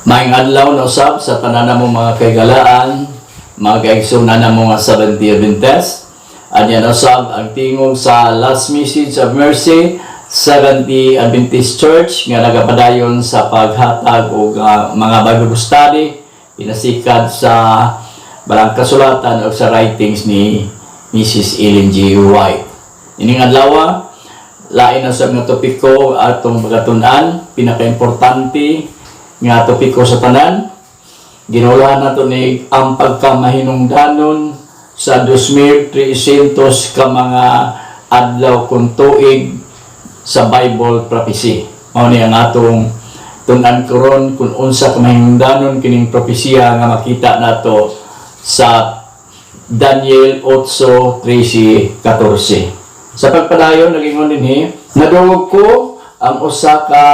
Maayong adlaw na usab sa tanan namong mga kaigalaan, mga kaigsunan namong mga Seventh Day Adventist. Adyan usab ang tingog sa Last Message of Mercy, Seventh Day Adventist Church nga nagapadayon sa paghatag og mga Bible study pinasikad sa balang kasulatan o sa writings ni Mrs. Ellen G. White. Ining adlaw lain na sa mga topiko atong pagatunan, pinaka-importante nga topiko sa tanan. Ginulahan nato ni ang pagkamahinungdanon sa 2,300 ka mga adlaw kung tuig sa Bible prophecy. Mao ni ang atong tun-an karon kung unsa ka mahinungdanon kining propesya nga makita nato sa Daniel 8:13-14. Sa pagpadayon nagingon dinhi, nadungog ko ang usa ka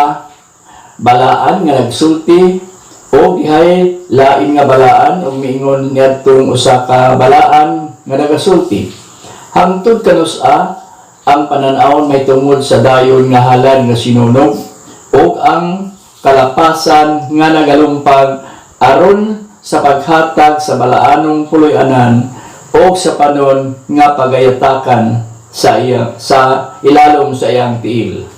balaan nga nagsulti o gihay lain nga balaan ug miingon niadtong usa ka balaan nga nagasulti. Hangtod kanusa ang panan-awon may tungod sa dayon nga halad nga sinunog ug ang kalapasan nga nagalumpag aron sa paghatag sa balaanong puloy-anan o sa panon nga pagayatakan sa ilalom sa iyang tiil.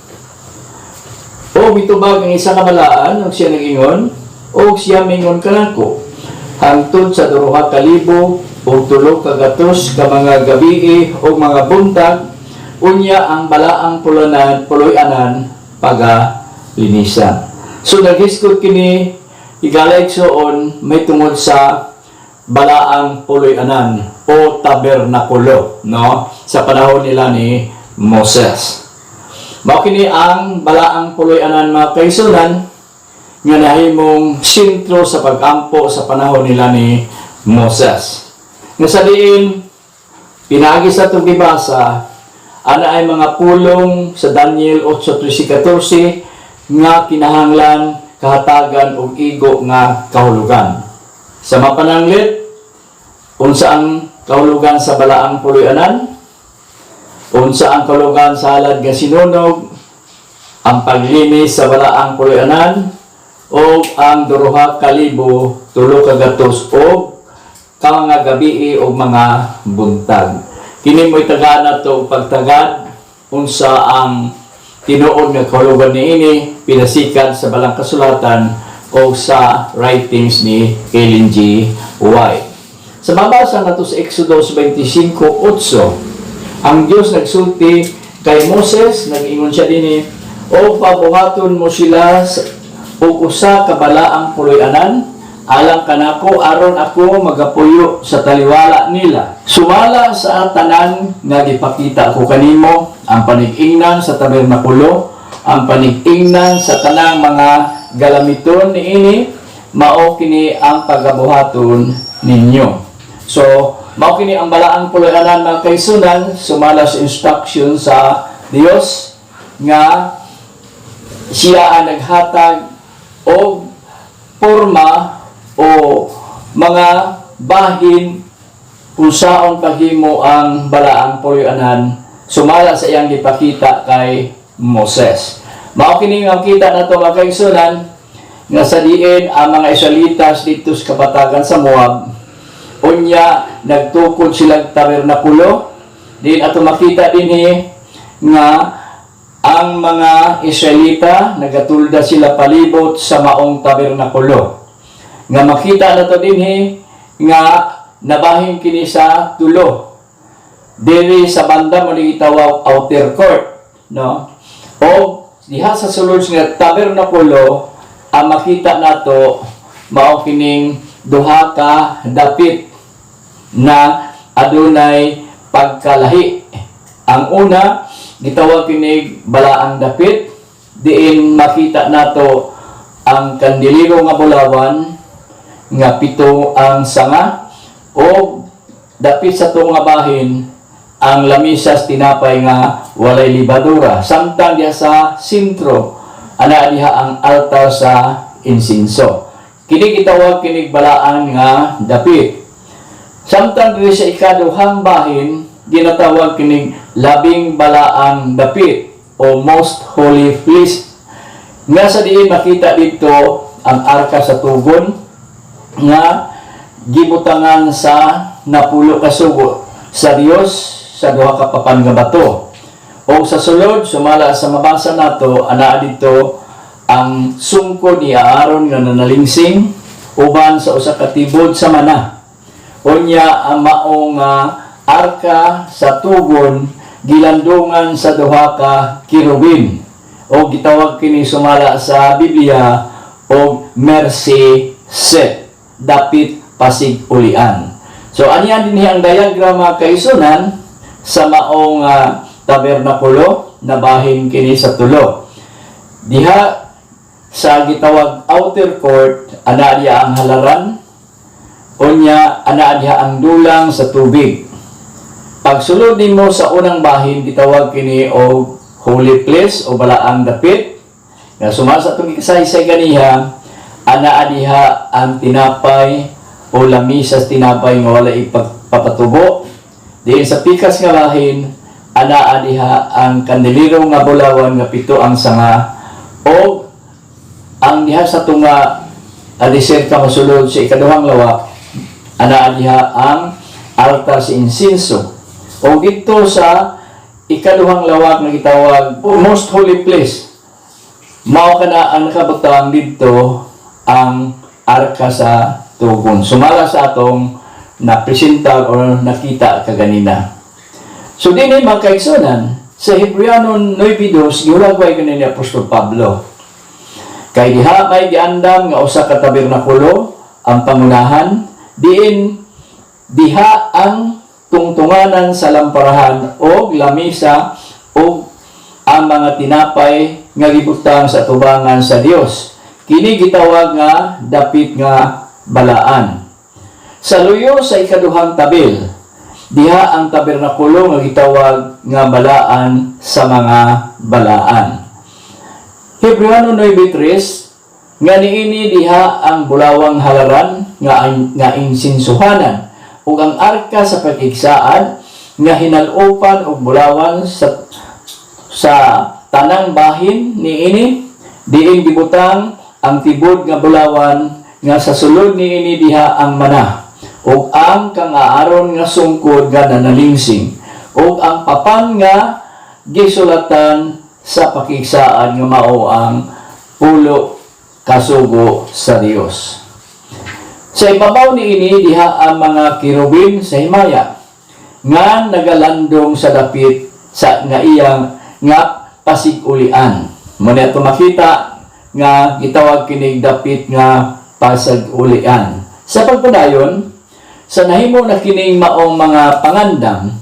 O mitubag ang isa ka balaan ug siya nagingon ug siya mingon kanako hangtod sa 2,000 o 300 ka mga gabii o mga buntag unya ang balaang puloy-anan pagalinisan. So naghiskot kini igalaigsoon may tungod sa balaang puloy-anan o tabernakulo, no, sa panahon nila ni Moses. Mao kini ang balaang puloy-anan mga kaigsunan nga nahimong sentro sa pag-ampo sa panahon nila ni Moses. Nga sa diin pinagi sa itong gibasa ana ay mga pulong sa Daniel 8:13-14 nga kinahanglan kahatagan og igo nga kahulugan. Sa mapananglit, unsa ang kahulugan sa balaang puloy-anan? Unsa ang kahulugan sa halad nga sinunog? Ang paglinis sa balaang puloy-anan o ang 2,000 300 o mga gabii o mga buntag. Kini mo'y tagaan nato pagtagad unsa ang tinuod nga kahulugan niini pinasikad sa balang kasulatan o sa writings ni Ellen G. White. Sa mabasa nato sa Exodus 25:8, ang Diyos nagsulti kay Moses, nag-ingon siya dinhi, o pabuhaton mo sila og usa ka balaang puloy-anan alang kanako aron ako magapuyo sa taliwala nila. Sumala sa tanan nga gipakita ko kanimo ang panig-ingnan sa tabernakulo, ang panig-ingnan sa tanang mga galamiton niini, mao kini ang pagabuhaton ninyo. So, mao kini ang balaang puloy-anan mga kaigsunan, sumala sa instruction sa Dios nga siya ang naghatag o porma o mga bahin kung saon paghimo ang balaang puloy-anan sumala sa iyang gipakita kay Moses. Mao kini nga kita nato mga kaigsunan nga sa diin ang mga Israelitas dito sa kabatagan sa Moab unya nagtukod silang tabernakulo. Din ato makita dinhi nga ang mga Israelita nagatulda sila palibot sa maong tabernakulo. Nga makita nato dinhi nga nabahin kini sa tulo. Diri sa banda mo ni gitawag outer court, no? O diha sa sulod nga tabernakulo ang makita nato mao kining duha ka dapit na adunay pagkalahi. Ang una gitawag kining balaang dapit, diin makita nato ang kandilero nga bulawan nga 7 ang sanga o dapit sa tuong nga bahin ang lamisas tinapay nga walay libadura. Samtang diha sa sentro ana diha ang altar sa insinso. Kini gitawag kining balaan nga dapit. Samtang diri sa ikaduhang bahin ginatawag kining labing balaang dapit o most holy place. Nga sa diin makita dito ang arka sa tugon nga gibutangan sa napulo ka sugo sa Dios sa duha ka papan nga bato. O sa sulod sumala sa mabasa nato ana dito ang sungko ni Aaron nga nanalingsing uban sa usa ka tibod sa mana. Unya ang maong arka sa tugon gilandungan sa duha ka kirubin o gitawag kini sumala sa Biblia o mercy seat, dapit pasig ulian. So aniyan dinhi ang diagrama kaisunan sa maong tabernakulo na bahin kini sa tulo. Diha sa gitawag outer court ana diha ang halaran, unya ana diha ang dulang sa tubig. Pagsulod nimo sa unang bahin gitawag kini og holy place o balaang dapit. Nga sumala sa itong ikasaysay ganiha ana diha ang tinapay o lamisas tinapay nga wala ipapatubo. Diin sa pikas nga bahin ana diha ang kandelero nga bulawan nga pito ang sanga o ang diha sa tunga aliser ka mosulod sa ikaduhang lawak ana diha ang altar sa insinso o dito sa ikaduhang lawak na gitawag most holy place mao kana ang nakabutang dito ang arka sa tugon sumala sa atong napresenta o nakita kaganina. So dinhi mga kaigsunan sa Hebreano 9:2 giulagway kanini ni Apostol Pablo. Kay diha may giandam nga usa ka tabernakulo ang pangunahan, diha ang tungtunganan sa lamparahan o lamisa o ang mga tinapay nga gibutang sa tubangan sa Dios. Kini gitawag nga dapit nga balaan. Sa luyo sa ikaduhang tabil, diha ang tabernakulo nga gitawag nga balaan sa mga balaan. Hebreano 9:3 nga niini diha ang bulawang halaran nga insinsuhanan ug ang arka sa pag-igsaad nga hinalupan og bulawan sa tanang bahin niini diin gibutang ang tibod nga bulawan nga sa sulod niini diha ang mana ug ang kang Aaron nga sungkod nga nanalingsing ug ang papan nga gisulatan sa pakigsaan nga mao ang pulo kasugo sa Dios. Sa ibabaw niini diha ang mga kirubin sa himaya nga nagalandong sa dapit sa nga iyang nga pasig-ulian. Muna ito makita nga gitawag kinig dapit nga pasig-ulian. Sa pagpadayon, sa nahimo na kining maong mga pangandam,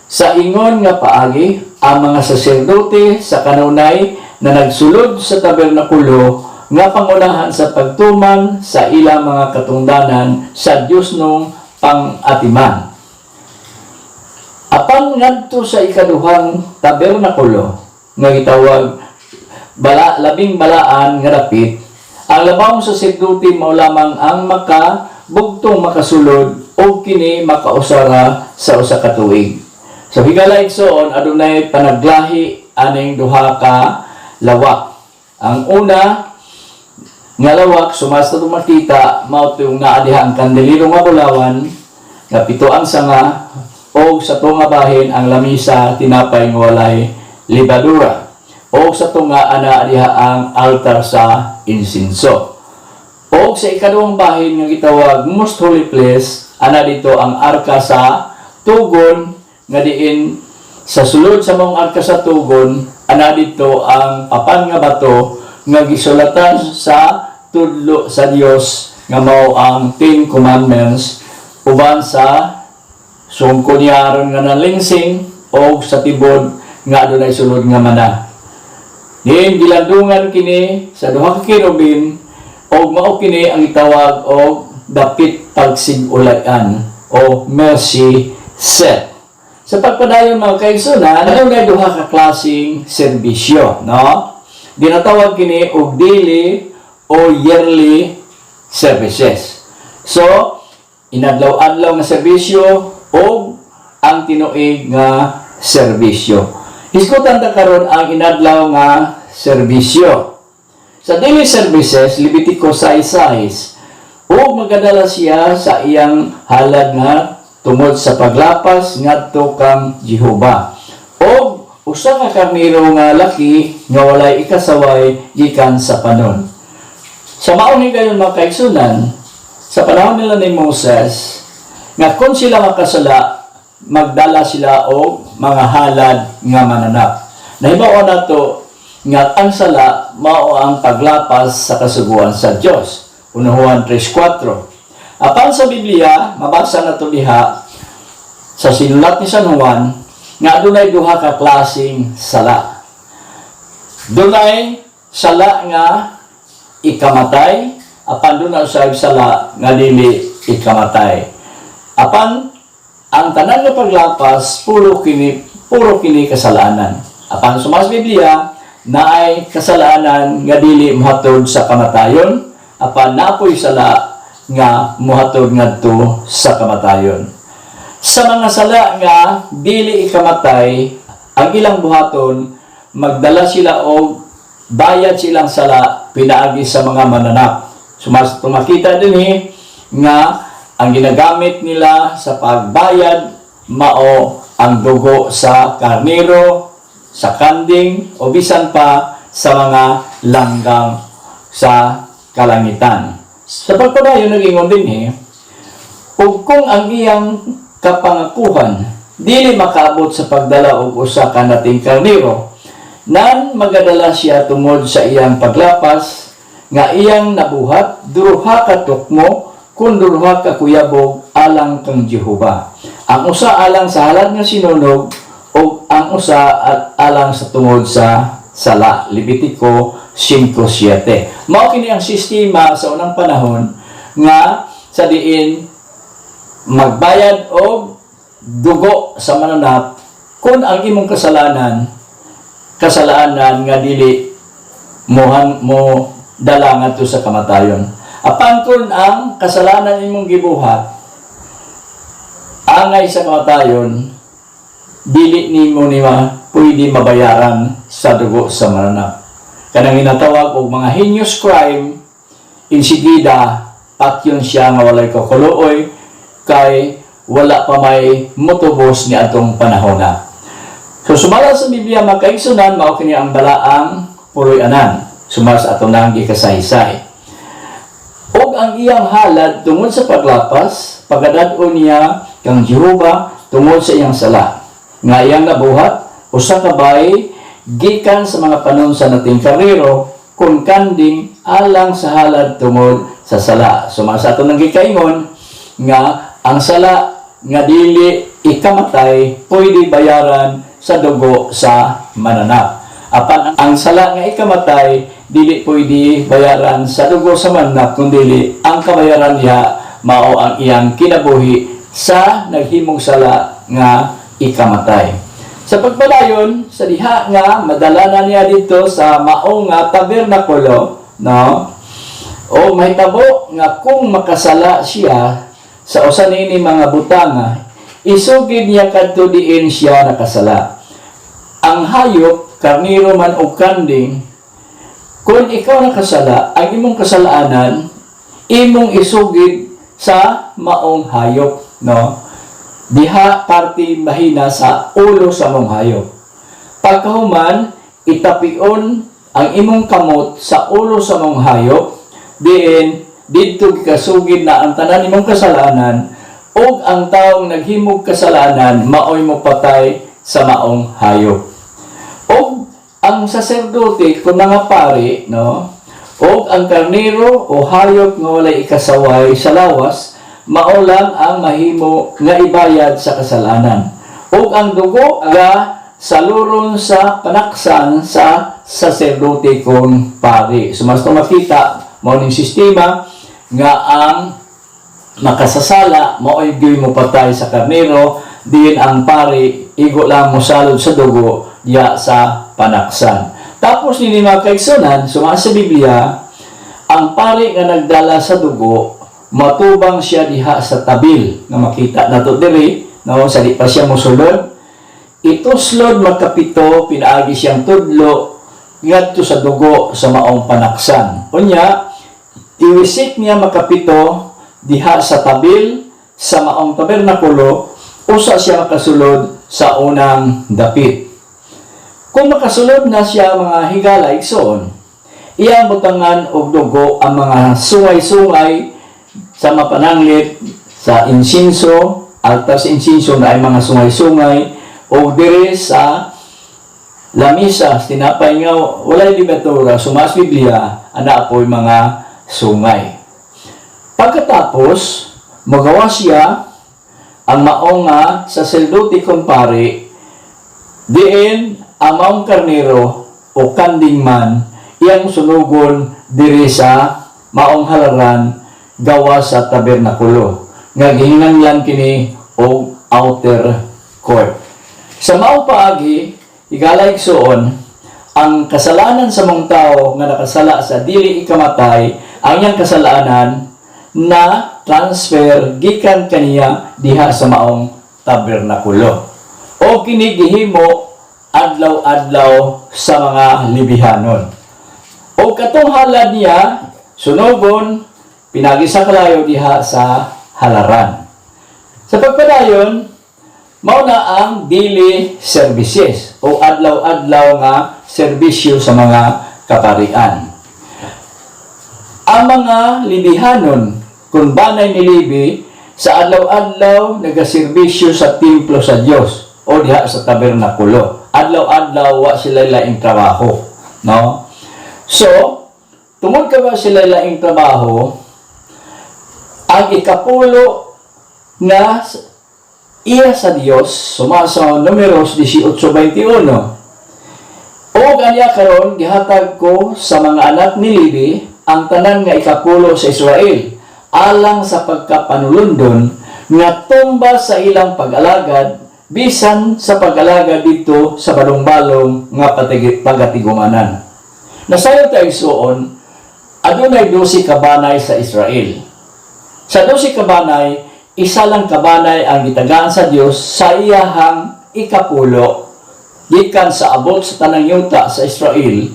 sa ingon nga paagi, ang mga saserdote sa kanunay na nagsulod sa tabernakulo nga pangunahan sa pagtuman sa ilang mga katungdanan sa Dios nung pang-atiman. Apan ngadto sa ikaduhang tabernakulo nga gitawag labing balaan nga dapit, ang labang saserdote mao lamang ang makabugtong makasulod o kini makausara sa usa ka tuig. So higala igsoon adunay panaglahi aning duha ka lawak. Ang una nga lawak sumasta makita mao yung naadiha ang kandelero nga bulawan nga pito ang sanga o sa tunga bahin ang lamisa tinapay nga walay libadura o sa tunga ana diha ang altar sa insinso. O sa ikaduhang bahin nga gitawag most holy place ana dito ang arka sa tugon nga diin sa sulod sa mong arka sa tugon ana dito ang papan nga bato nga gisulatan sa tudlo sa Dios nga mao ang 10 commandments uban sa sungko ni Aaron nga nalingsing o sa tibod nga adunay sulod nga mana. Diin gilandungan kini sa duha ka kirubin o mao kini ang itawag og dapit pagsig-ulayan o mercy seat. Sa pagpadayon mga kaigsunan, adunay duha ka klaseng serbisyo, no? Ginatawag kini og daily o yearly services. So, inadlaw-adlaw nga serbisyo o ang tinuig nga serbisyo. Iskutan ta karon ang inadlaw nga serbisyo. sa daily services Levitico 6:6 o magadala siya sa iyang halad nga tungod sa paglapas ngadto kang Jehova o usa ka karnero nga laki nga walay ikasaway gikan sa panon. Sa maong higayon mga kaigsunan, sa panahon nila ni Moses, nga kung sila makasala, magdala sila o mga halad nga mananap. Nahibawa na to nga ang sala mao ang paglapas sa kasuguan sa Dios. 1 Juan 3:4. Apan sa Biblia, mabasa na to diha sa sinulat ni San Juan nga adunay duha ka klaseng sala. Dunay sala nga ikamatay, apan dunay usab sala nga dili ikamatay. Apan ang tanan nga paglapas puro kini kasalanan. Apan sa Biblia naay kasalanan nga dili mohatod sa kamatayon, apan naapoy sala nga mohatod ngadto sa kamatayon. Sa mga sala nga dili ikamatay, ang ilang buhaton magdala sila og bayad silang sala pinaagi sa mga mananap. Makita din nga ang ginagamit nila sa pagbayad mao ang dugo sa karnero, sa kanding o bisan pa sa mga langgang sa kalangitan. Sa pagpadayon nag-ingon din ug kung ang iyang kapangakuhan dili makaabot sa pagdala og usa ka nating karnero, nan magadala siya tungod sa iyang paglapas nga iyang nabuhat duha ka tukmo kun duha ka kuyabog alang kang Jehova. Ang usa alang sa halad nga sinunog o ang usa at alang sa tungod sa sala. Levitico 5:7. Mao kini ang sistema sa unang panahon nga sa diin magbayad og dugo sa mananap kung ang imong kasalanan nga dili mo dala ngadto sa kamatayon. Apan kung ang kasalanan imong gibuhat angay sa kamatayon, dili nimo pwede mabayaran sa dugo sa mananap. Kanang ginatawag og mga heinous crime, insigida patyon siya nga walay kakuluoy kay wala pa may motubos ni atong panahona. So sumala sa Biblia makaigsunan mao kini ang balaang puloy-anan. Sumala sa atong nang gikasaysay. Og ang iyang halad tungod sa paglapas, pagadad-on niya kang Jehova tungod sa iyang sala. Nga iyang nabuhat usa ka bay gikan sa mga panon sa nating karnero kun kanding alang sa halad tungod sa sala. Sumala sa atong nang gikaingon nga ang sala nga dili ikamatay pwede bayaran sa dugo sa mananap. Apan ang sala nga ikamatay dili pwede bayaran sa dugo sa mananap kundi ang kabayaran niya mao ang iyang kinabuhi sa naghimong sala nga ikamatay. Sa pagpadayon sa diha nga madala na niya dito sa maong nga tabernakulo, no? O mahitabo nga kung makasala siya sa usa nini mga butanga, isugid niya kadto diin siya nakasala. Ang hayop, karniro man o kanding, kung ikaw nakasala, ang imong kasalanan, imong isugid sa maong hayop, no? Diha parte mahina sa ulo sa mong hayop. Pagkahuman, itapion ang imong kamot sa ulo sa mong hayop, diin didto kasugid na ang tanan nimong kasalanan ug ang taong naghimog kasalanan maoy mo patay sa maong hayop. Og ang saserdote kung mga pari, no, og ang karnero o hayop nga walay ikasaway sa lawas mao lang ang mahimo nga ibayad sa kasalanan. Og ang dugo aga saluron sa panaksan sa saserdote kung pari. So mas makita mao ning sistema nga ang makasasala mao'y di mo patay sa karnero, din ang pari igo lang mo salud sa dugo diya sa panaksan. Tapos nini mga kaigsunan, sumala sa Biblia, ang pari nga nagdala sa dugo matubang siya diha sa tabil nga makita nato diri, no, sa di pa siya mosulod. Ituslod magkapito pinaagi siyang tudlo ngadto sa dugo sa maong panaksan. Unya, iwisik niya makapito diha sa tabil sa maong tabernakulo, usa siya makasulod sa unang dapit. Kung makasulod na siya mga higala igsoon, iyang butangan og dugo ang mga sungay-sungay sa mapananglit sa insinso, altar sa insinso na ay mga sungay-sungay, o diri sa lamisa, tinapay nga walay ligatura, sumas Biblia, ana apoy mga sungay. Pagkatapos, magawa siya ang maong nga saserdote kumpare, diin ang maong karnero o kanding man, iyang sunugon diri sa maong halaran gawa sa tabernakulo. Nga gihinanglan kini o outer court. Sa maong paagi, higala igsoon, ang kasalanan sa mong tao nga nakasala sa dili ikamatay, ang iyang kasalanan na transfer gikan kaniya diha sa maong tabernakulo. O kini gihimo adlaw-adlaw sa mga libihanon. O katong halad niya, sunogon, pinagi sa kalayo diha sa halaran. Sa pagpadayon, mauna ang daily services o adlaw-adlaw nga serbisyo sa mga kaparian. Ang mga libihanon, kung banay nilibi, sa adlaw-adlaw nagaserbisyo sa templo sa Dios o diha sa tabernakulo. Adlaw-adlaw wa sila laing trabaho, no? So, tungod ka ba sila laing trabaho, ang ikapulo nga iya sa Dios, sumasa Numeros 18:21. O ganya karon gihatag ko sa mga anak ni Levi ang tanan nga ikapulo sa Israel, alang sa pagkapanulundon nga tumba sa ilang pag-alagad, bisan sa pag-alagad dito sa balong-balong nga pagatigumanan. Nasayo tayo suon, adunay 12 kabanay sa Israel. Sa 12 kabanay, isa lang kabanay ang gitagaan sa Dios sa iyahang ikapulo. Gikan sa abot sa tanang yuta sa Israel,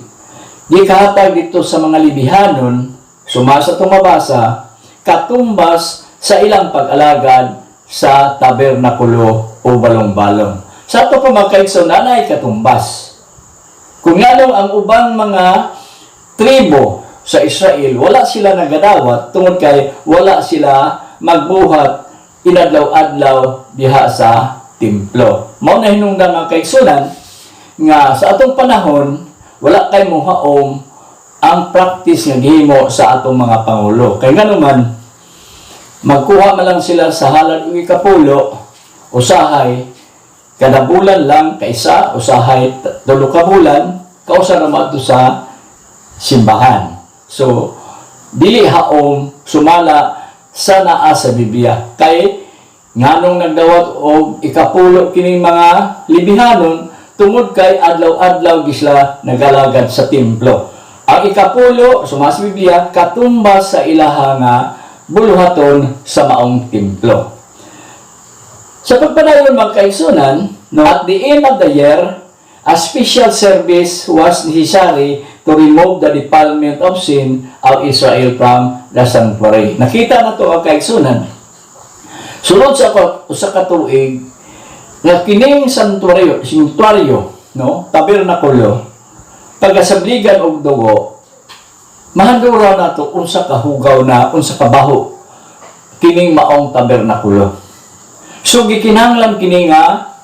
gikahatag dito sa mga libihanon, sumasa tumabasa, katumbas sa ilang pag-alagad sa tabernakulo o balong-balong. Sa ito po magkaigso na ay katumbas. Kung nganong ang ubang mga tribo sa Israel, wala sila nagadawat tungod kay wala sila magbuhat inadlaw-adlaw diha sa templo. Mao na hinungdan mga kaigsunan nga sa atong panahon wala kay muhaom ang practice nga gihimo sa atong mga pangulo. Kay nganuman magkuha man lang sila sa halad og ikapulo, usahay kada bulan lang kaisa, usahay 3 ka bulan, kausa na madto sa simbahan. So, dili haom sumala sa naa sa Biblia. Kay nganong nagdawat og ikapulo kining mga libihanon tungod kay adlaw-adlaw gisla nagalagad sa templo. Ang ikapulo sumasa Biblia katumbas sa ilaha nga buluhaton sa maong templo. Sa pagpadayon mga kaigsunan, no, at the end of the year, a special service was necessary to remove the defilement of sin of Israel from the sanctuary. Nakita na ito ang kaigsunan. Sunod sa katuig, na kining sanctuaryo, no, tabernakulo, pagasabligan og dugo, mahandura na ito unsa kahugaw na, unsa kabaho, kining maong tabernakulo. So, gikinahanglan kini nga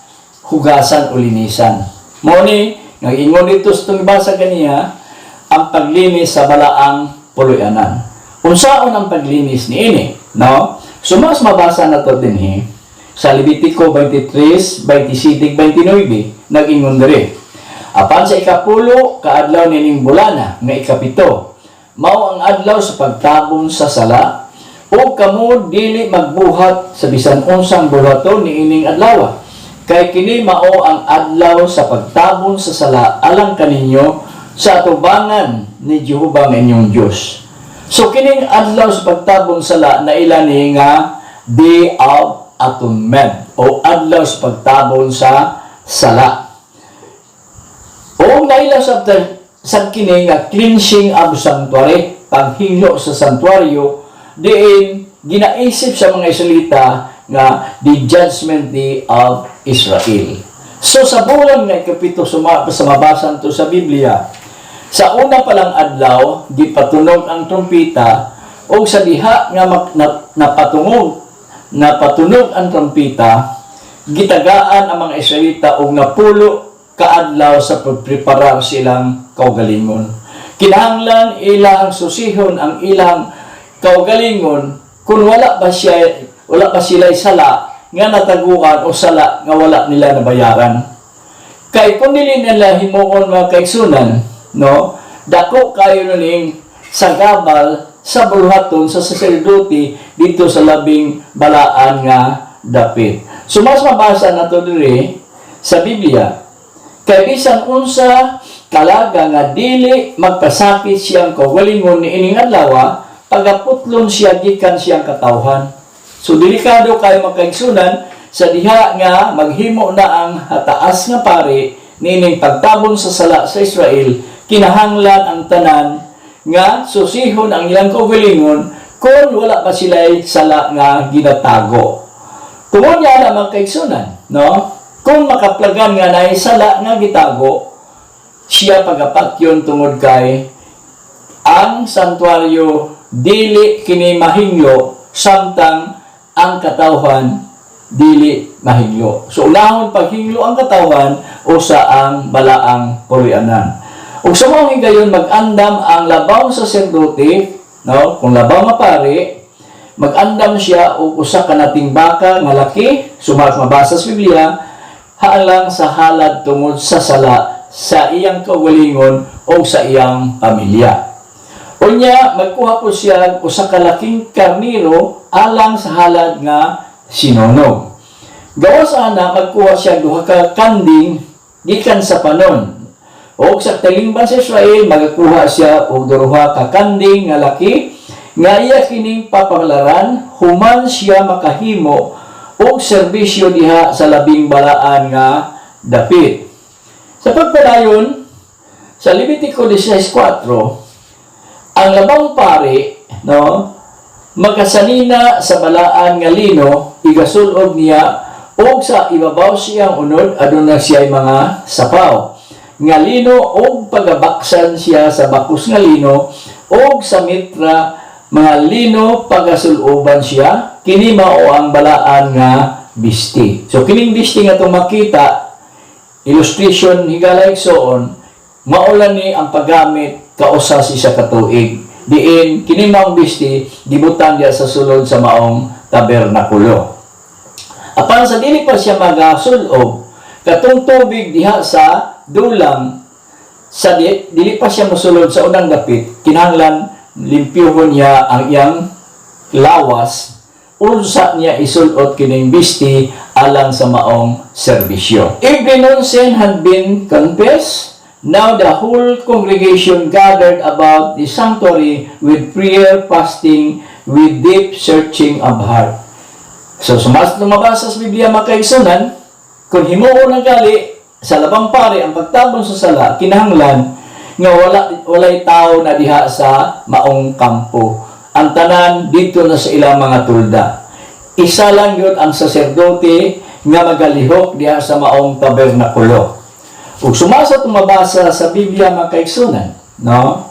hugasan o linisan. Moni, nag-ingon dito sa itong ibasa kaniya, ang paglinis sa balaang puluyanan. Unsaon ang paglinis ni ini, no? So, mas mabasa na ito din sa Levitico 23, 27, 29, nag-ingon diri. Apan sa ikapulo, kaadlaw nining bulana, nga ikapito, mao ang adlaw sa pagtabon sa sala, o kamo dili magbuhat sa bisan unsang buhaton ni ining adlaw. Kay kini mao ang adlaw sa pagtabon sa sala alang kaninyo sa atubangan ni Jehova nga inyong Dios. So kining adlaw sa pagtabon sala na ilan ni nga Day of Atonement o adlaw sa pagtabon sa sala. O naila sa sa kini nga cleansing of sanctuary, paghinglo sa santuaryo, diin ginaisip sa mga Israelita nga the judgment day of Israel. So sa bulan nga ikapito sa mabasan to sa Biblia, sa una palang adlaw gipatunog ang trumpeta, o sa diha nga napatunog ang trumpeta, gitagaan ang mga Israelita og napulo kaadlaw sa pagpreparar silang kaugalingon. Kinahanglan ilang susihon ang ilang kaugalingon kung wala pa sila sala nga nataguan o sala nga wala nila nabayaran. Kay kung dili nila himuon mga kaigsunan, no, dako kayo ning sagabal sa buluhaton sa sacerdote dito sa labing balaan nga dapit. So mas mabasa nato diri sa Biblia, kay bisan unsa kalaga nga dili magpasakit siyang kaugalingon ni ining adlaw, pagaputlon siya gikan siyang katawhan. So delikado kayo makaigsunan sa diha nga maghimo na ang hataas nga pari nining pagtabon sa sala sa Israel. Kinahanglan ang tanan nga susihon ang ilang kaugalingon kung wala pa sila'y sala nga ginatago. Tungod niya na magkaigsunan, no? Kung makaplagan nga na sala nga gitago, siya pagapatyon tungod kay ang santuaryo dili kini mahinglo samtang ang katawhan dili mahinglo. So unahon paghinglo ang katawhan o sa ang balaang purianan. Ug sa mga gayon mag-andam ang labaw sa sacerdote, no? Kung labaw nga pari, mag-andam siya og usa ka nating baka nga laki, sumas mabasa sa Biblia, halang sa halad tungod sa sala sa iyang kaugalingon o sa iyang pamilya. Unya, magkuha po siya usa ka laking karniro alang sa halad nga sinunog. Gawas ana magkuha siya duha ka kanding gikan sa panon. O sa talingban sa Israel, magakuha siya og duha ka kanding nga laki nga iya kining papanglaran human siya makahimo og serbisyo diha sa labing balaan nga dapit. Sa pagpadayon sa Levitico 16:4, ang labang pari, no, magasanina sa balaan nga lino, igasulod niya og sa ibabaw siyang unod aduna siya mga sapaw nga lino og pagabaksan siya sa bakos nga lino og sa mitra mga lino pagasuloban siya, kini mao ang balaan nga bisti. So kining bisti nga itong makita, illustration higala igsoon, maulan ni ang paggamit kausas isa katuig. Diin kini maong bisti gibutan diya sa sulod sa maong tabernakulo. Apan sa dili pa siya magasulob, katong tubig diha sa dulang sa dili pa siya mosulod sa unang dapit, kinahanglan limpyuhon niya ang iyang lawas unsa niya isulot kining bisti alang sa maong serbisyo. Every sin had been confessed. Now the whole congregation gathered about the sanctuary with prayer, fasting, with deep searching of heart. So sumas lumabasa sa Biblia makaigsunan, kung himuon ng gali sa labang pari ang pagtabon sa sala, kinahanglan nga walay tao na diha sa maong kampo. Ang tanan dito na sa ilang mga tulda. Isa lang yun ang saserdote nga magalihok diha sa maong tabernakulo. Ug sumasa tumabasa sa Biblia makaigsunan, no?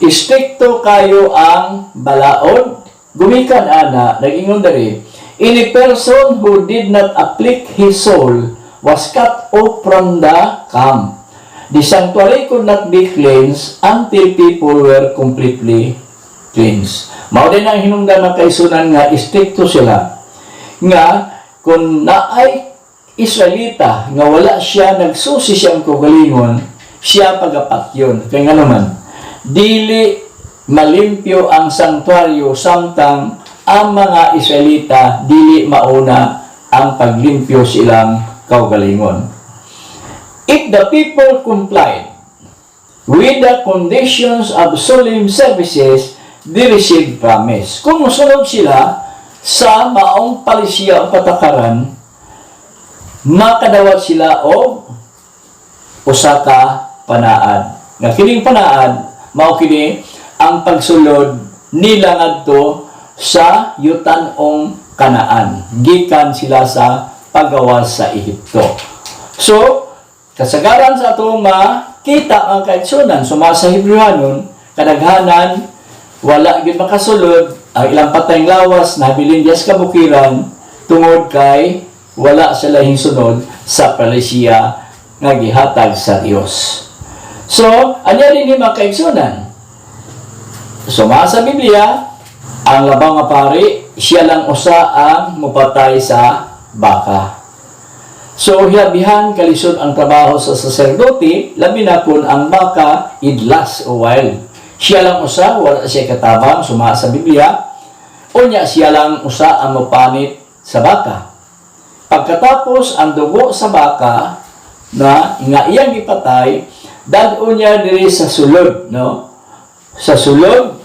Istrikto kayo ang balaod. Gumikan ana, nag-ingon diri, any person who did not afflict his soul was cut off from the camp. The sanctuary could not be cleansed until people were completely cleansed. Mao din ang hinungdan ng kaisunan nga istrikto sila. Nga, kung naay Israelita nga wala siya nagsusi siyang kaugalingon, siya pagapatyon. Kaya nga naman, dili malimpyo ang sanctuaryo samtang ang mga Israelita dili mauna ang paglimpyo silang kaugalingon. If the people complied with the conditions of solemn services, they received promise. Kung musunod sila sa maong palisya o patakaran, makadawat sila o usa ka panaad. Nga kining panaad mao kini ang pagsulod nila ngadto sa yutan-ong Kanaan. Gikan sila sa pagawas sa Ehipto. So, kasagaran sa atong makita ang kaigsunan. Sumasa Hebrewanon, kadaghanan, wala gid makasulod, ang ilang patayng lawas, nabilin diyas kabukiran, tungod kay wala sila hinsunod sa palisiya nga gihatag sa Dios. So, anya din ni makaigsunan. Sumasa Biblia, ang labang nga pari, siya lang usa ang mupatay sa baka. So, hilabihan kalisod ang trabaho sa saserdote, labi na kung ang baka idlas o wild. Siya lang usa, wala siya katabang, sumasa Biblia, unya siya lang usa ang mupanit sa baka. Pagkatapos ang dugo sa baka na nga iyang ipatay, dadon niya diri sa sulod, no? Sa sulod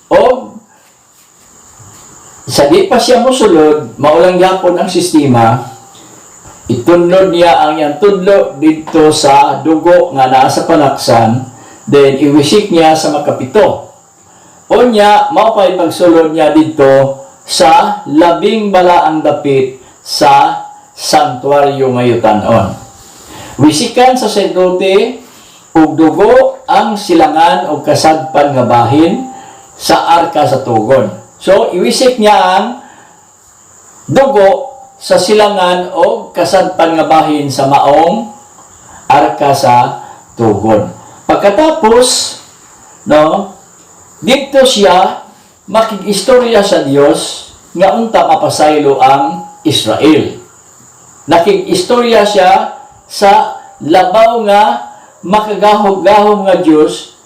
o sa di pa siya mosulod, maulang yapon ang sistema, itunod niya ang iyang tudlo dito sa dugo nga naa sa panaksan, then iwisik niya sa makapito. O niya, maupay pagsulod niya dito sa labing balaang dapit sa santuaryo ngayutanon. Wisikan sa sacerdote ug dugo ang silangan o kasadpan nga bahin sa arka sa tugon. So, iwisik niya ang dugo sa silangan o kasadpan nga bahin sa maong arka sa tugon. Pagkatapos, no, dito siya makig-istorya sa Dios nga unta mapasaylo ang Israel. Nakig-istorya siya sa labaw nga makagahom-gahom nga Dios.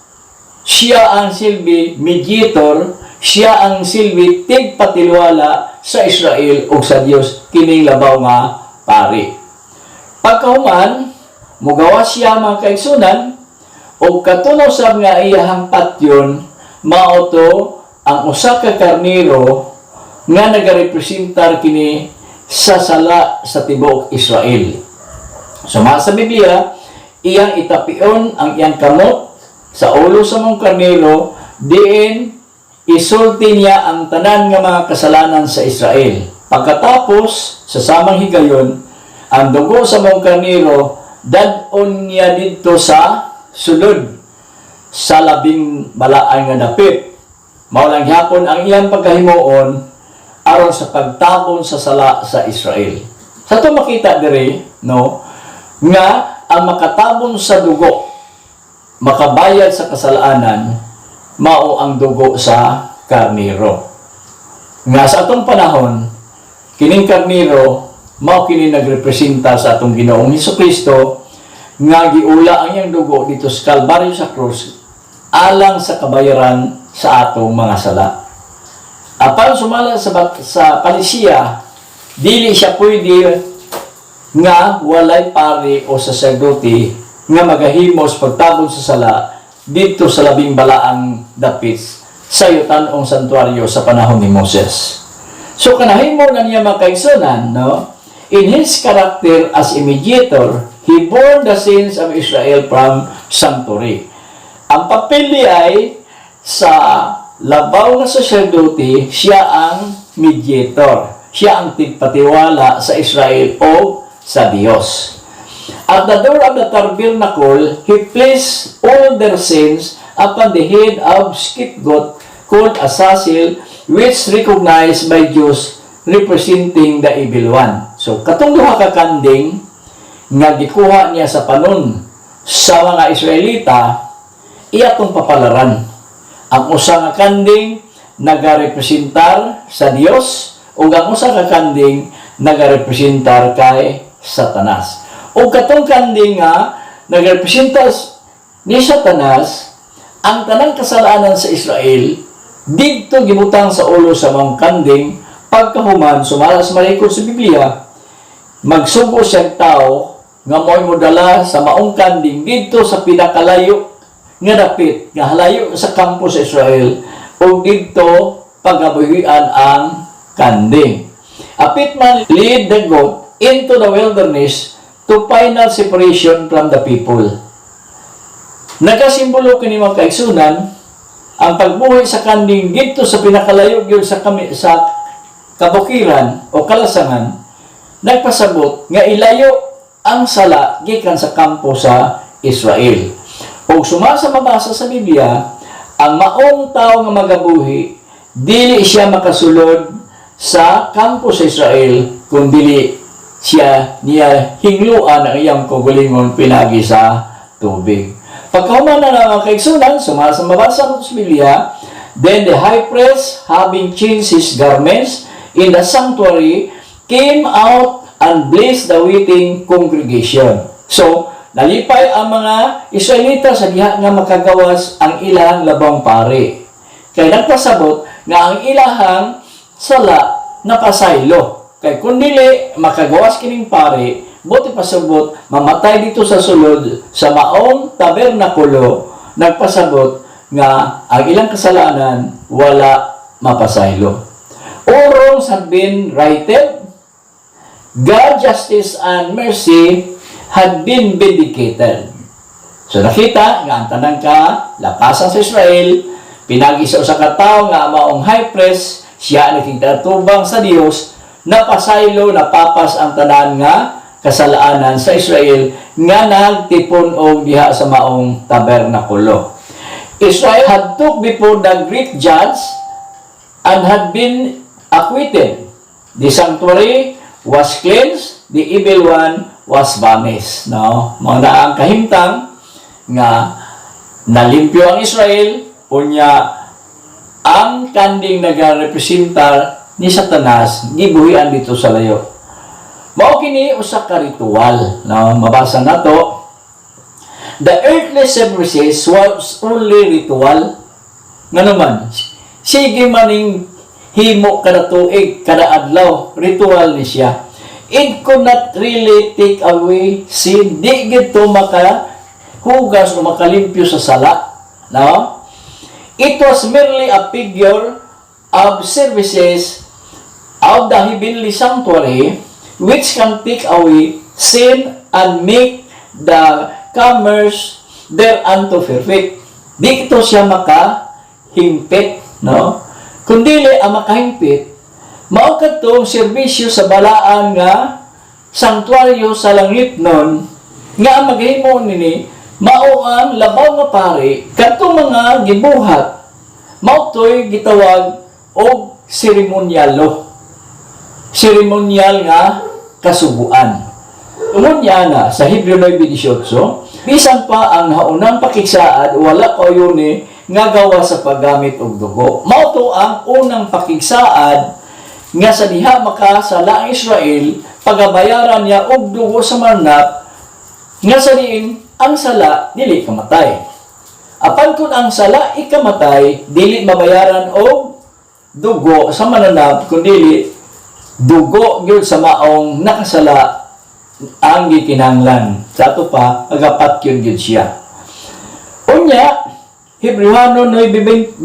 Siya ang silbi mediator, siya ang silbi tigpatilwala sa Israel ug sa Dios kining labaw nga pari. Pagkahuman, mugawas siya mga kaigsunan ug katunaw sab nga iyahang patyon mao to ang usa ka karnero nga nagarepresentar kini sa sala sa tibuok Israel. Sumasa sa Biblia, iyang itapion ang iyang kamot sa ulo sa mong karnero, diin isulti niya ang tanan nga mga kasalanan sa Israel. Pagkatapos, sa samang higayon, ang dugo sa mong karnero, dadon niya dito sa sulod sa labing balaan nga dapit. Maulang hapon ang iyang pagkahimuon aron sa pagtabon sa sala sa Israel. Sa ito makita diri, no, nga ang makatabon sa dugo, makabayad sa kasalanan, mao ang dugo sa karnero. Nga sa atong panahon, kining karnero, mao kini nagrepresenta sa atong Ginoong Hesukristo, nga giula ang iyang dugo dito sa Kalbaryo sa krus, alang sa kabayaran sa atong mga sala. Apan sumala sa palisiya, dili siya pwede nga walay pari o saserdote nga magahimos pagtabon sa sala dito sa labing balaang dapit sa yutan-ong santuaryo sa panahon ni Moses. So kanahimo na niya makaigsunan, no? In his character as a mediator, he bore the sins of Israel from sanctuary. Ang papel niya ay sa labaw na sacerdote, siya ang mediator. Siya ang tigpatiwala sa Israel o sa Dios. At the door of the tabernacle, he placed all their sins upon the head of scapegoat called Azazel, which recognized by Jews representing the evil one. So, katong duha ka kanding nga gikuha niya sa panon sa mga Israelita, iya tong papalaran. Ang usa nga kanding nagarepresentar sa Dios ug ang usa ka kanding nagarepresentar kay Satanas. O katong kanding nga nagarepresentar ni Satanas, ang tanang kasalanan sa Israel didto gibutang sa ulo sa mga kanding. Pagkahuman sumala sa malikod sa Biblia, magsugo siyang tao nga mo'y modala sa maong kanding didto sa pinakalayo nga dapit nga halayo sa kampo sa Israel ug didto pagabuhian ang kanding. Apit man lead the goat into the wilderness to final separation from the people. Nagasimbolo kini mga kaigsunan ang pagbuhi sa kanding dito sa pinakalayo gyud sa kabukiran o kalasangan, nagpasabot nga ilayo ang sala gikan sa kampo sa Israel. O sumasa mabasa sa Biblia, ang maong tao nga magabuhi dili siya makasulod sa kampo sa Israel kung dili niya hingluan ang iyang kaugalingon pinagi sa tubig. Pagkahuman na mga kaigsunan, sumasa mabasa sa Biblia, then the high priest, having changed his garments in the sanctuary, came out and blessed the waiting congregation. So, nalipay ang mga Israelita sa diha nga makagawas ang ilahang labang pari. Kaya nagpasabot nga ang ilahang sala napasaylo. Kaya kung dili makagawas kining pari, buti pasabot mamatay dito sa sulod sa maong tabernakulo, nagpasabot nga ang ilang kasalanan wala mapasaylo. All wrongs have been righted, God, justice, and mercy had been vindicated. So nakita nga ang tanang lapasan sa Israel, pinagi sa usa ka tawo nga maong high priest, siya nagkigtatubang sa Dios, napasaylo, napapas ang tanan nga kasalanan sa Israel nga nagtipon og diha sa maong tabernakulo. Israel had took before the great judge and had been acquitted. The sanctuary was cleansed, the evil one was banished. No? Mga ang kahimtang nga nalimpyo ang Israel, unya ang kanding nagarepresentar ni Satanas gibuhian dito sa layo. Mao kini usa ka ritual, no? Mabasa nato. The earthly services was only ritual. Nga naman, sige maning himo kada tuig, kada adlaw, ritual ni siya. It could not really take away sin. Di gito makahugas o makalimpyo sa sala. No? It was merely a figure of services of the heavenly sanctuary which can take away sin and make the comers thereunto perfect. Di ito siya makahimpit, no? Kundili ang makahimpit, mao kadtong serbisyo sa balaan nga sanktuaryo sa langit nun, nga ang maghimo nini, mao ang labaw nga pari, kadtong mga gibuhat, mao to'y gitawag og seremonyalo. Seremonyal nga kasuguan. Umunya na sa Hebreo 9:18, bisan pa ang naunang pakigsaad wala kayo ni nga gawa sa paggamit og dugo. Mao to ang unang pakigsaad nga sa diha makasala ang Israel pagabayaran niya og dugo sa manap nga sa diin ang sala dili kamatay. Apan kun ang sala ikamatay dili mabayaran og dugo sa mananap kundi dugo gyud sa maong nakasala ang gikinahanglan. Sa ato pa, agapat yun gyud siya. Unya, Hebrewano 9:22,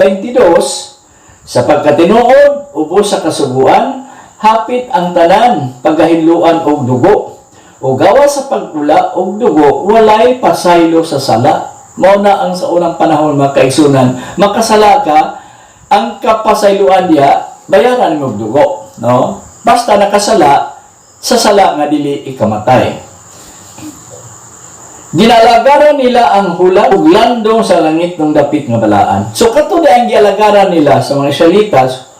sa pagkatinuod, ubos sa kasuguan, hapit ang tanan, pagkahinluan og dugo. O gawa sa pagula og dugo, walay pasaylo sa sala. Mao na ang sa unang panahon mga kaigsunan, makasala ka, ang kapasayloan diya, bayaran mo og dugo. No? Basta nakasala, sa sala nga dili ikamatay. Ginalagaran nila ang hula ug landong sa langit ng dapit nga balaan. So kato ang gialagaran nila sa mga Israelitas,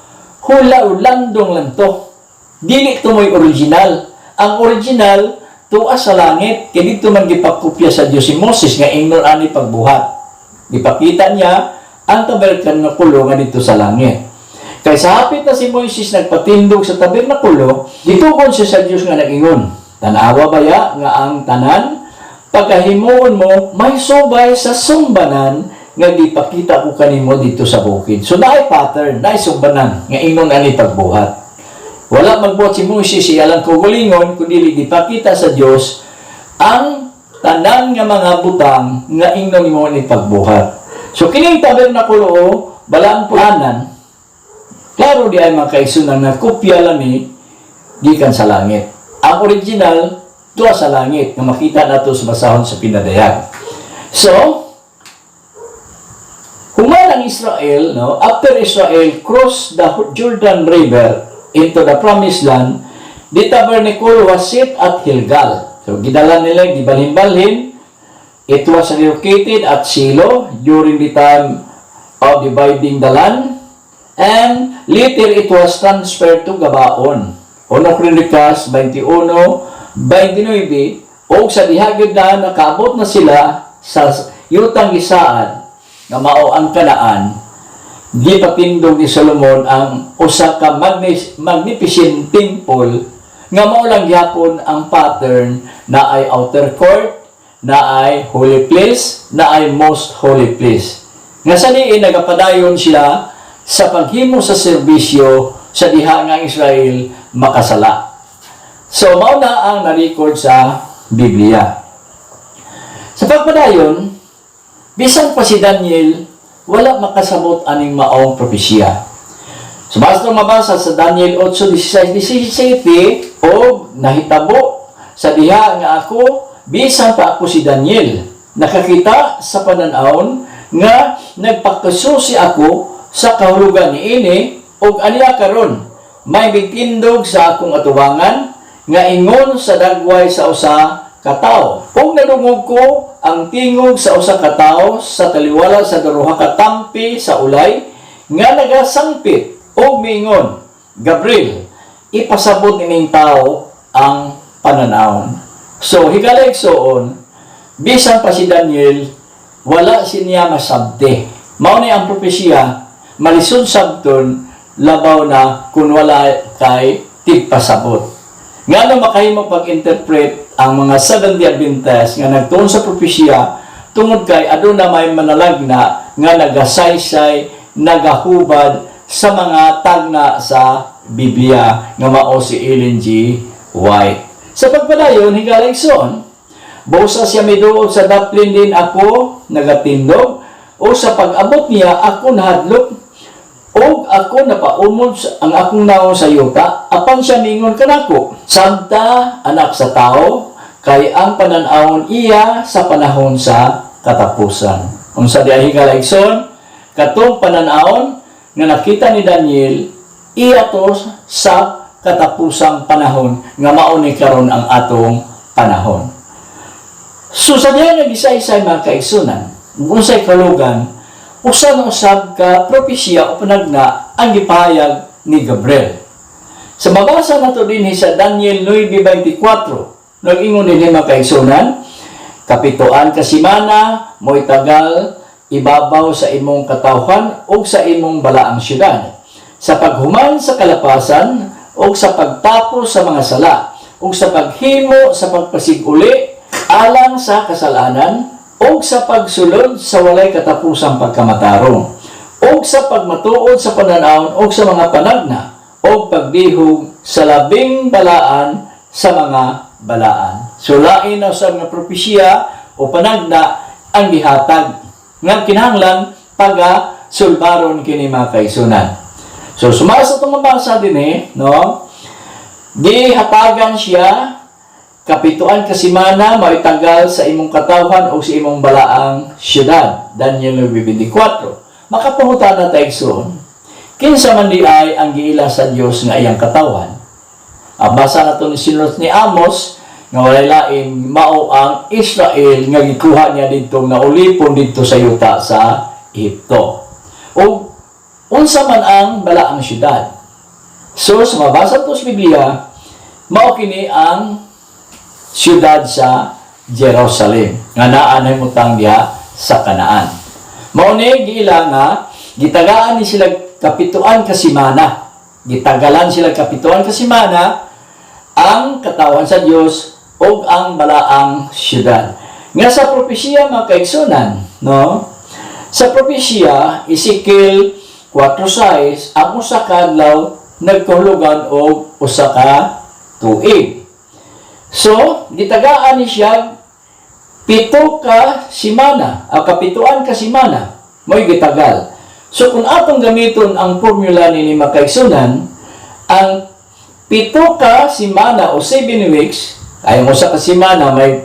hula ug landong lang to. Dili to mo'y original. Ang original tuwa sa langit. Kaya dito man gipakopya sa Dios si Moses nga ingnon ani pagbuhat. Ipakita niya ang tabernakulo nga dito sa langit. Kaya sa hapit na si Moises nagpatindog sa tabernakulo, gitugon siya sa Diyos nga nag-ingon. Tanawa baya nga ang tanan, pagkahimuon mo, may subay sa sumbanan nga gipakita ko kanimo dito sa bukid. So naay pattern, naay sumbanan nga ingon ani pagbuhat. Wala magbuhat si Moises siya lang kugulingon, kundi gipakita sa Diyos ang tanan nga mga butang nga ingon mo ni pagbuhat. So kining tabernakulo, balang pulanan, klaro di ay mga kaigsunan na kopya lang ni gikan sa langit. Ang original, tuwa sa langit, na makita nato sa basahon sa pinadayag. So, ang Israel, no, after Israel crossed the Jordan River into the Promised Land, the tabernacle was set at Gilgal. So, gidala nila, gibalhin-balhin. It was relocated at Shiloh during the time of dividing the land. And later, it was transferred to Gabaon. 1 Crónicas 21:29, o sa dihagid na nakaabot na sila sa yutang gisaan nga mao ang Kanaan, di patindog ni Solomon ang usa ka magnificent temple nga mao lang gyapon ang pattern na ay outer court, na ay holy place, na ay most holy place. Nga sa diin nagapadayon sila sa paghimo sa serbisyo sa diha nga Israel makasala. So mao na ang na-record sa Biblia. Sa pagpadayon, bisan pa si Daniel, wala makasabot aning maong propesya. So, basta mabasa sa Daniel 8:16-17, o nahitabo sa diha nga ako, bisan pa ako si Daniel, nakakita sa pananawon nga nagpakasusi ako sa kahulugan ni ini, o aniya karon, may bitindog sa akong atubangan, nga ingon sa dagway sa usa ka tawo. Kung nadungog ko ang tingog sa usa ka tawo sa taliwala sa duha ka tampi sa ulay nga nagasangpit og miingon, Gabriel, ipasabot ining tawo ang pananawon. So higalay soon, bisan pa si Daniel, wala siya masabde. Mao ni ang propesya, malisod sabton labaw na kung wala kay tigpasabot. Nga na makahimo pag-interpret ang mga Seventh-day Adventist nga nagtuon sa propesya tungod kay aduna may manalagna nga nagasaysay, nagahubad sa mga tagna sa Biblia nga mao si Ellen G. White. Sa pagpadayon higalay son, busa siya miduol sa daplin din ako nagatindog, o sa pag-abot niya ako nahadlok, o ako napaumod ang akong naon sa yuta, apan siya mingon kanako, Santa, anak sa tao, kay ang pananawon iya sa panahon sa katapusan. Kung sa diay higalayson, katong pananawon nga nakita ni Daniel, iya to sa katapusang panahon nga mao ni karon ang atong panahon. So sa diay nga gisay-say mga kaigsunan, unsay kalugan, usa na usab ka propesya o panagna ang gipahayag ni Gabriel. Sa mabasa nato dinhi sa Daniel 9:24, nag-ingon dinhi mga kaigsunan, kapituan ka simana mo'y tagal ibabaw sa imong katawhan o sa imong balaang syudad, sa paghuman sa kalapasan o sa pagtapos sa mga sala o sa paghimo sa pagpasiguli alang sa kasalanan o sa pagsulod sa walay katapusang pagkamatarong, o sa pagmatuod sa pananawon o sa mga panagna, o pagbihog sa labing balaan sa mga balaan. So, lain na sa mga propesya o panagna ang gihatag nga kinahanglan paga-sulbaron kini mga kaigsunan. So, sumasa itong mabasa din no? Gihatagan siya kapituan kasimana maitagal sa imong katawhan o sa imong balaang syudad. Daniel 9:24. Makapangutan na tayo soon. Kinsa man di ay ang giila sa Dios nga iyang katawhan. Basa na ito ni sinulot ni Amos nga walay laing mao ang Israel nga gikuha niya dito nga ulipon dito sa yuta sa Egypto. O unsa man ang balaang syudad. So sa mabasa ito sa Biblia, mao kini ang siyudad sa Jerusalem nga naa na himutang diha sa Kanaan. Mao ni giila nga gitagaan ni sila kapituan kasimana. Gitagalan sila kapituan kasimana ang katawan sa Dios o ang balaang siyudad. Nga sa propesya mga kaigsunan, no? Sa propesya Ezekiel 4:6 ang usa ka adlaw nagkahulugan og usa ka tuig. So, gitagaan ni siya 7 ka simana, kapituan ka simana, mo'y gitagal. So, kung atong gamiton ang formula ni makaigsunan, ang 7 ka simana o 7 weeks, ay mo sa kasimana may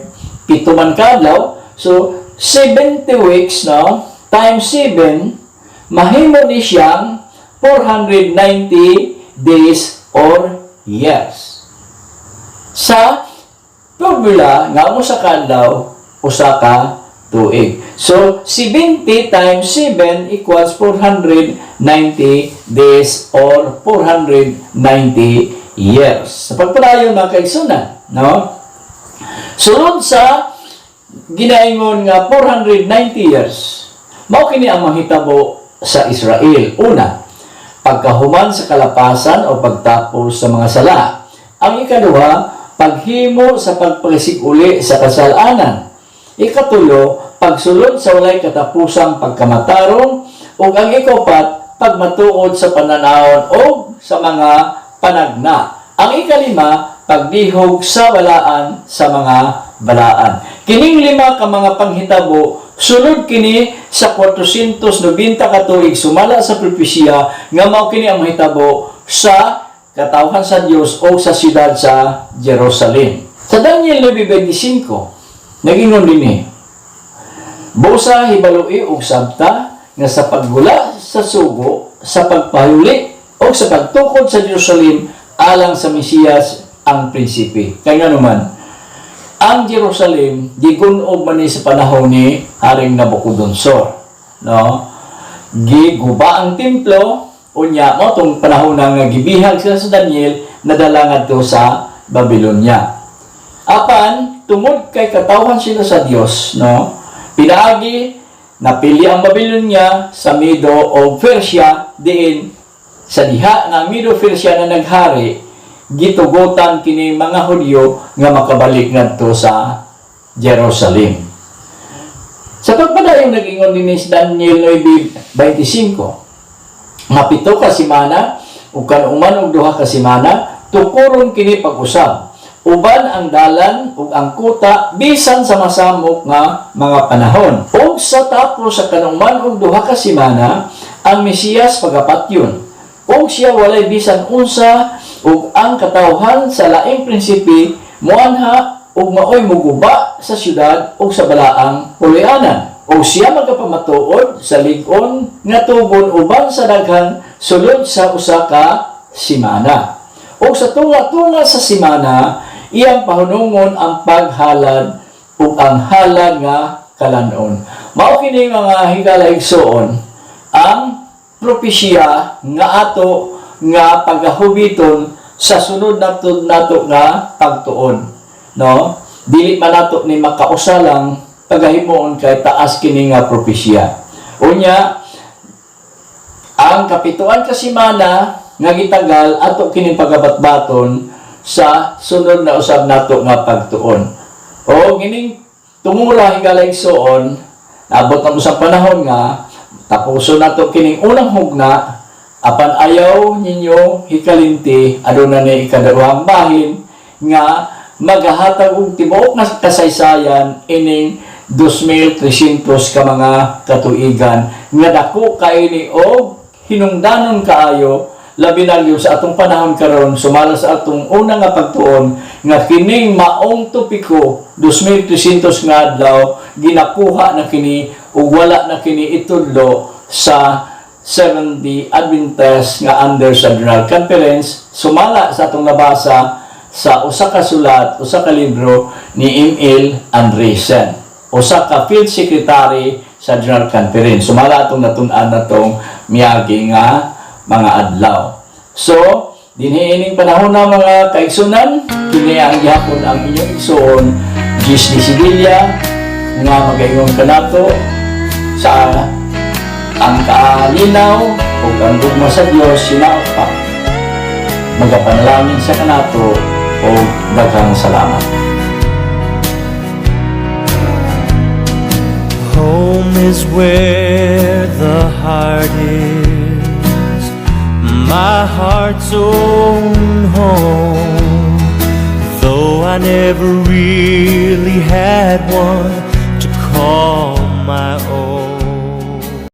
7 man kadlaw, so 70 weeks, no, times 7, mahimo ni siyang 490 days or years. Sa formula nga mo sa kadlaw usa ka tuig. So 70 times 7 equals 490 days or 490 years. Sa pagpadayon mga kaigsunan, no? Sulod sa ginaingon nga 490 years, mao kini ang mahitabo sa Israel. Una, pagkahuman sa kalapasan o pagtapos sa mga sala. Ang ikaduha, paghimo sa pagpagisig uli sa kasalanan. Ikatulo, pagsulod sa walay katapusang pagkamatarong. Ug ang ikapat, pagmatuod sa pananawon o sa mga panagna. Ang ikalima, pagdihog sa balaan sa mga balaan. Kining lima ka mga panghitabo, sulod kini sa 490 ka tuig sumala sa propesya nga mao kini ang mahitabo sa katawhan sa Dios o sa siyudad sa Jerusalem. Sa Daniel 9:25, nagingon dinhi, busa hibaloi og sabta nga sa paggula sa sugo, sa pagpahuli o sa pagtukod sa Jerusalem alang sa Mesiyas ang prinsipe. Kaya naman, ang Jerusalem gigunog man ni sa panahon ni Haring Nabucodonosor, no? Giguba ang templo. Unya mo tong panahon nga gibihag sila sa Daniel, nadala ngadto sa Babylonia. Apan tungod kay katawhan sila sa Dios, no? Pinaagi napili ang Babylonia sa Medo o Persia diin sa diha nga Medo Persia na naghari, gitugutan kini mga Hudyo nga makabalik ngadto sa Jerusalem. Sa pagpadayon nag-ingon dinhi si Daniel 9:25, mapito ka simana ug kanuman og duha ka simana tukuron kini pag-usab uban ang dalan ug ang kuta bisan sa masamok nga mga panahon. Ug sa tapos sa kanuman og duha ka simana ang Mesiyas pagapatyon ug siya walay bisan unsa ug ang katawhan sa laing prinsipe moanha ug maoy muguba sa syudad ug sa balaang pulianan. O siya magapamatuod sa lig-on nga tugon uban sa daghang sulod sa usa ka simana. O sa tunga-tunga sa simana, iyang pahunungon ang paghalad ug ang halad nga kalanon. Mao kini mga higalaigsoon ang propesya nga ato nga pagahubiton sa sunod nato nga pagtuon, no? Dili man nato ni makausalang pagahimoon kay taas kini nga propesya. Unya, ang kapituan ka simana nga gitagal ato kini pagabatbaton sa sunod na usab nato nga pagtuon. O gining tumura higalaigsoon, naabot na sa panahon nga tapuso nato kining unang hugna, apan ayaw ninyo hikalinti aduna ni ikaduhang bahin nga magahatag og tibuok nga kasaysayan ining 2,300 ka mga katuigan nga dako kaini og hinungdanon kaayo labi na sa atong panahon karon sumala sa atong una nga pagtuon nga kining maong topiko 2,300 nga adlaw ginakuha na kini ug wala na kini itudlo sa Seventh-day Adventist nga under sa General Conference sumala sa atong nabasa sa usa ka sulat, usa ka libro ni Emil Andresen, usa ka field secretary sa General Conference. Sumala atong natun-an natong miyagi nga mga adlaw. So, dinhi ining panahon na mga kaigsunan, kini ang gihapon ang inyong igsoon, Gis ni Sibilia, nga magaingon kanato sa ang kaalinaw o ang dugma sa Dios sinaupa. Magapanalangin sa kanato o daghang salamat. Home is where the heart is, my heart's own home. Though I never really had one to call my